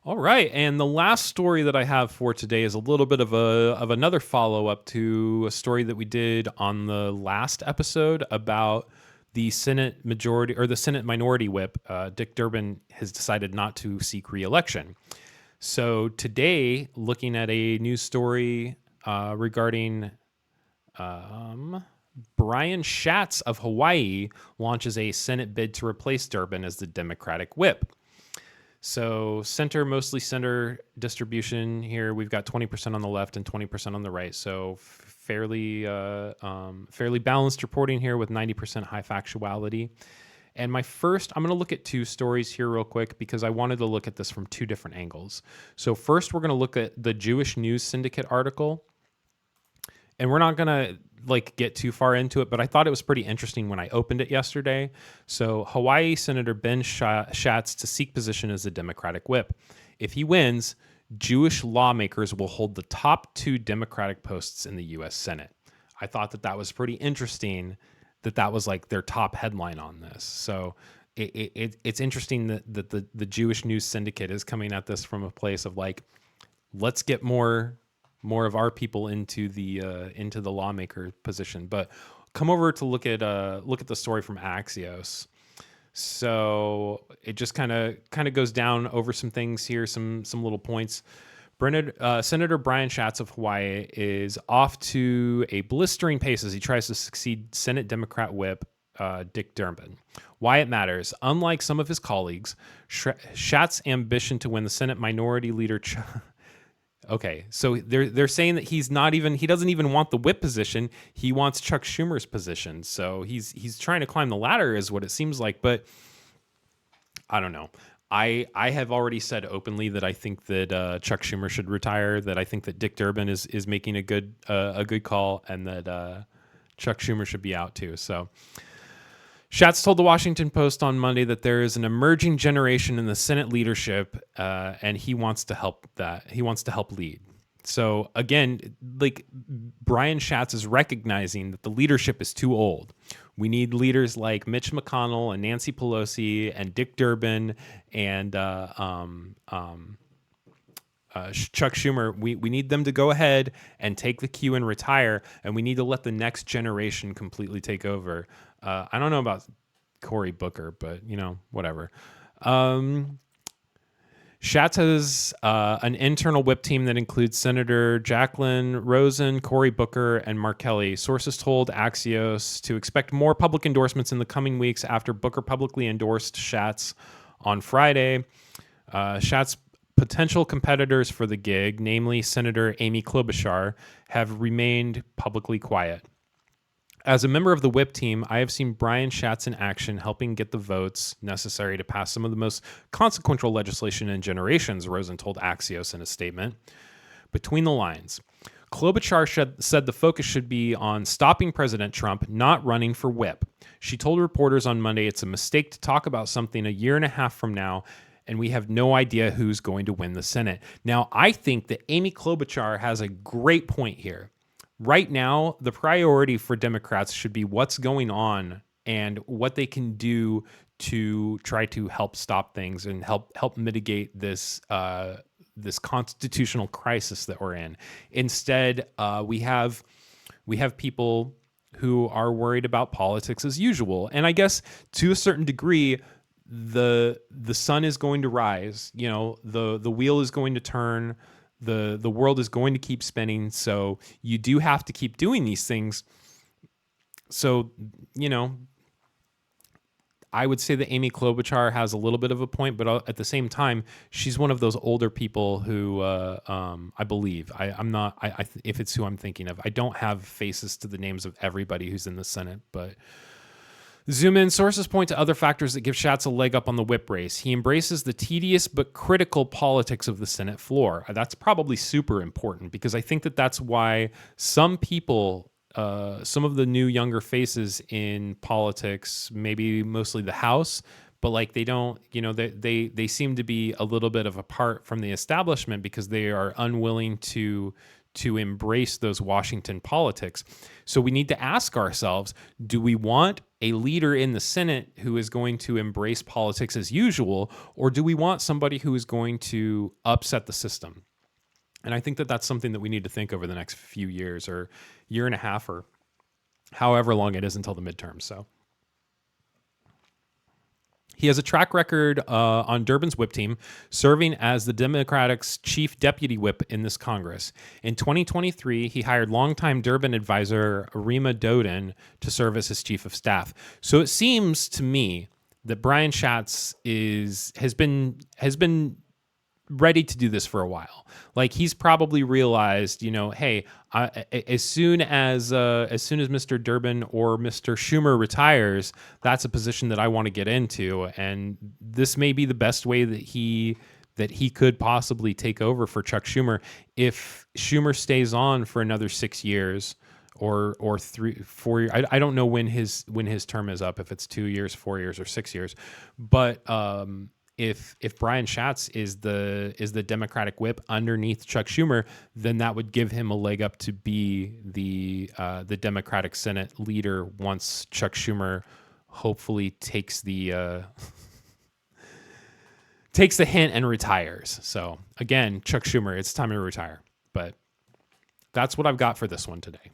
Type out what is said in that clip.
All right, and the last story that I have for today is a little bit of another follow up to a story that we did on the last episode about the Senate majority or the Senate minority whip. Dick Durbin has decided not to seek re-election. So today, looking at a news story regarding Brian Schatz of Hawaii launches a Senate bid to replace Durbin as the Democratic whip. So mostly center distribution here. We've got 20% on the left and 20% on the right. So fairly balanced reporting here with 90% high factuality. And I'm going to look at two stories here real quick because I wanted to look at this from two different angles. So first, we're going to look at the Jewish News Syndicate article. And we're not going to get too far into it, but I thought it was pretty interesting when I opened it yesterday. So Hawaii Senator Ben Shatz to seek position as the Democratic whip. If he wins, Jewish lawmakers will hold the top 2 Democratic posts in the U.S. Senate. I thought that was pretty interesting that was like their top headline on this. So it's interesting that the Jewish News Syndicate is coming at this from a place of let's get more of our people into the lawmaker position. But come over to look at the story from Axios. So it just kind of goes down over some things here, some little points. Senator Brian Schatz of Hawaii is off to a blistering pace as he tries to succeed Senate Democrat whip Dick Durbin. Why it matters: unlike some of his colleagues, Schatz's ambition to win the Senate minority leader. Okay, so they're saying that he doesn't even want the whip position. He wants Chuck Schumer's position. So he's trying to climb the ladder, is what it seems like. But I don't know. I have already said openly that I think that Chuck Schumer should retire. That I think that Dick Durbin is making a good call, and that Chuck Schumer should be out too. So Schatz told the Washington Post on Monday that there is an emerging generation in the Senate leadership, and he wants to help that. He wants to help lead. So again, Brian Schatz is recognizing that the leadership is too old. We need leaders like Mitch McConnell and Nancy Pelosi and Dick Durbin and Chuck Schumer. We need them to go ahead and take the cue and retire, and we need to let the next generation completely take over. I don't know about Cory Booker, but whatever. Shatz has an internal whip team that includes Senator Jacqueline Rosen, Cory Booker, and Mark Kelly. Sources told Axios to expect more public endorsements in the coming weeks after Booker publicly endorsed Shatz on Friday. Schatz's potential competitors for the gig, namely Senator Amy Klobuchar, have remained publicly quiet. As a member of the whip team, I have seen Brian Schatz in action helping get the votes necessary to pass some of the most consequential legislation in generations, Rosen told Axios in a statement. Between the lines, Klobuchar said the focus should be on stopping President Trump, not running for whip. She told reporters on Monday it's a mistake to talk about something a year and a half from now, and we have no idea who's going to win the Senate. Now, I think that Amy Klobuchar has a great point here. Right now, the priority for Democrats should be what's going on and what they can do to try to help stop things and help mitigate this constitutional crisis that we're in. Instead, we have people who are worried about politics as usual, and I guess to a certain degree, the sun is going to rise. The wheel is going to turn. The world is going to keep spinning, so you do have to keep doing these things. So, I would say that Amy Klobuchar has a little bit of a point, but at the same time, she's one of those older people who I believe. I'm not. If it's who I'm thinking of, I don't have faces to the names of everybody who's in the Senate, but. Zoom in. Sources point to other factors that give Schatz a leg up on the whip race. He embraces the tedious but critical politics of the Senate floor. That's probably super important because I think that's why some people, some of the new younger faces in politics, maybe mostly the House, but they don't, they seem to be a little bit of apart from the establishment because they are unwilling to to embrace those Washington politics. So we need to ask ourselves, do we want a leader in the Senate who is going to embrace politics as usual, or do we want somebody who is going to upset the system? And I think that that's something that we need to think over the next few years, or year and a half, or however long it is until the midterms. So he has a track record on Durbin's whip team, serving as the Democrats' chief deputy whip in this Congress. In 2023, he hired longtime Durbin advisor Rima Dodin to serve as his chief of staff. So it seems to me that Brian Schatz has been ready to do this for a while. Like, he's probably realized, hey, as soon as Mr. Durbin or Mr. Schumer retires, that's a position that I want to get into, and this may be the best way that he could possibly take over for Chuck Schumer if Schumer stays on for another 6 years or 3, 4 years. I don't know when his term is up, if it's 2 years, 4 years, or 6 years, but if Brian Schatz is the Democratic whip underneath Chuck Schumer, then that would give him a leg up to be the Democratic Senate leader once Chuck Schumer hopefully takes the hint and retires. So again, Chuck Schumer, it's time to retire. But that's what I've got for this one today.